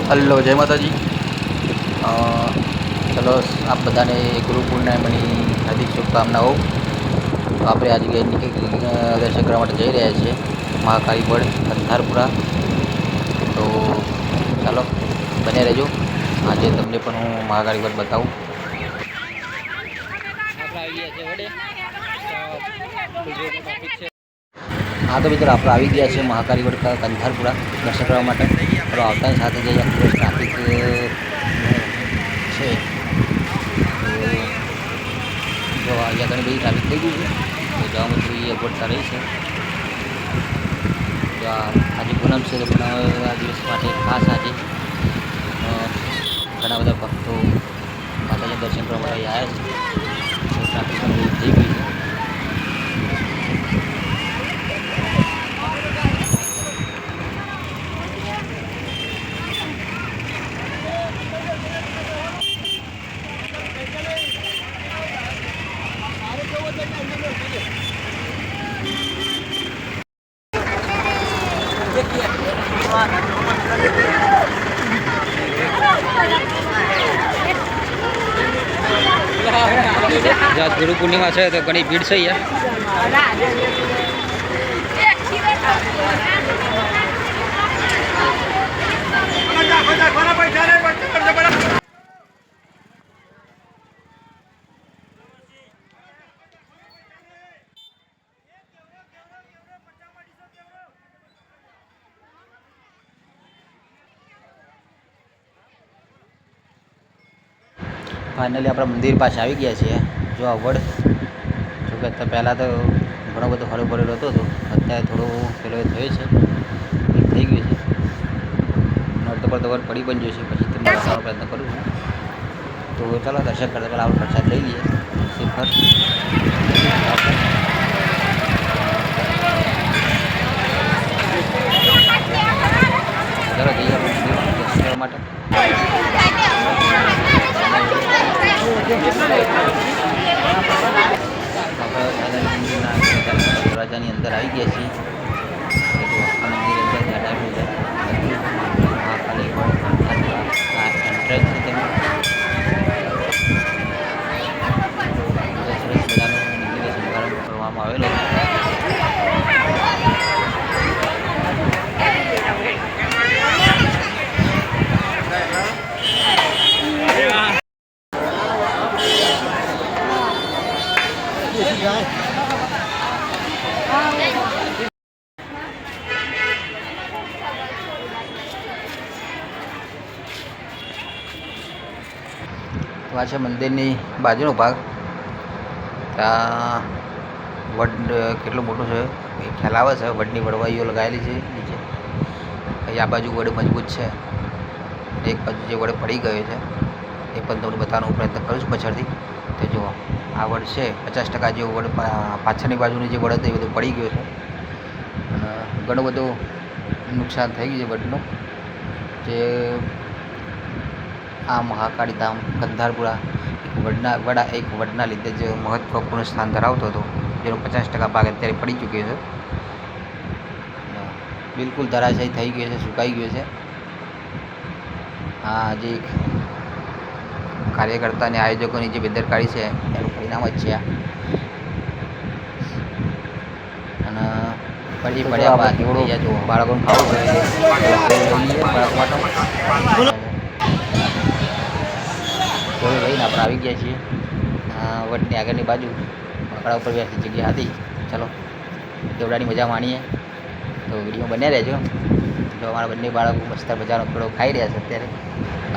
Hello, જય માતાજી. ચલો આપ બધાને ગુરુ પૂર્ણિમાની હાર્દિક શુભકામનાઓ. તો આપણે આજે દર્શન કરવા માટે જઈ રહ્યા છીએ મહાકાળી બળ અંધારપુરા. તો ચાલો બને રહેજો. આજે તમને પણ હું મહાકાળી બળ બતાવું. હા તો મિત્રો આપણે આવી ગયા છે મહાકાળી બળ અંધારપુરા દર્શન કરવા માટે. તો આવતાની સાથે જે ટ્રાફિક છે તો જો અહીંયા ઘણી બધી ટ્રાફિક થઈ ગઈ છે તો જવામાં થોડી અગવડતા રહી છે. તો આજે પૂનમ છે તો પૂનમ આ દિવસ માટે ખાસ આજે ઘણા બધા ભક્તો માતાજીના દર્શન કરવા માટે આવ્યા છે. તો ટ્રાફિક પણ બધી થઈ ગઈ છે. આજ ગુરુ પૂર્ણિમા છે તો ઘણી ભીડ છે યાર. ફાઇનલી આપણા મંદિર પાસે આવી ગયા છીએ. જો આ વડ જોકે પહેલાં તો ઘણો બધો હરો ભરેલો હતો તો અત્યારે થોડો પેલો થયો છે, થઈ ગયું છે. અડધો પર વડ પડી પણ જશે પછી તમને બતાવવાનો પ્રયત્ન કરું છું. તો ચાલો દર્શન કરતા પહેલાં આપણે પ્રસાદ લઈ લઈએ શ્રીફળ. ચાલો જઈએ આપણે દર્શન કરવા માટે. દરવાજાની અંદર આવી ગયા છીએ. મંદિર અંદર મહાકાળી એન્ટ્રન્સ છે તેમાં સરસ મજાનો મંદિર શણગાર કરવામાં આવેલો છે. તો આ છે મંદિરની બાજુનો ભાગ. ત્યાં વડ કેટલો મોટો છે એ ખ્યાલ આવે છે. વડની વડવાઈઓ લગાવેલી છે નીચે. પછી આ બાજુ વડ મજબૂત છે. એક બાજુ જે વડ પડી ગયો છે એ પણ તમને બતાવવાનો પ્રયત્ન કરું છું પાછળથી. તો જુઓ આ વડ છે 50% જેવું વડ પાછળની બાજુની જે વડ હતી એ બધું પડી ગયું છે અને ઘણું બધું નુકસાન થઈ ગયું છે વડનું. જે આ મહાકાળી ધામ અંધારપુરા એક વડના લીધે જ મહત્ત્વપૂર્ણ સ્થાન ધરાવતો હતો, જેનો 50% ભાગ અત્યારે પડી ચૂક્યો છે. બિલકુલ ધરાશાયી થઈ ગયો છે, સુકાઈ ગયો છે. આ જે કાર્યકર્તા અને આયોજકોની જે બેદરકારી છે એનું પરિણામ જ છે. અને પછી પડ્યા બાદ જો બાળકોને ખાવું પડે બાળકો માટે થોડું રહીને આપણે આવી ગયા છીએ વડની આગળની બાજુ પકડા ઉપર બેસી જગ્યા હતી. ચલો દેવડાની મજા માણીએ. તો વિડીયો બન્યા રહેજો. જો અમારા બંને બાળકો મસ્ત મજાનો થોડો ખાઈ રહ્યા છે અત્યારે.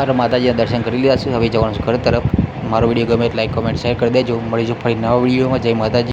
અરે માતાજીના દર્શન કરી લીધા છે. હવે જવાનું છે ઘર તરફ. મારો વિડીયો ગમે તો લાઈક, કોમેન્ટ, શેર કરી દેજો. મળીશું ફરી નવા વિડીયોમાં. જય માતાજી.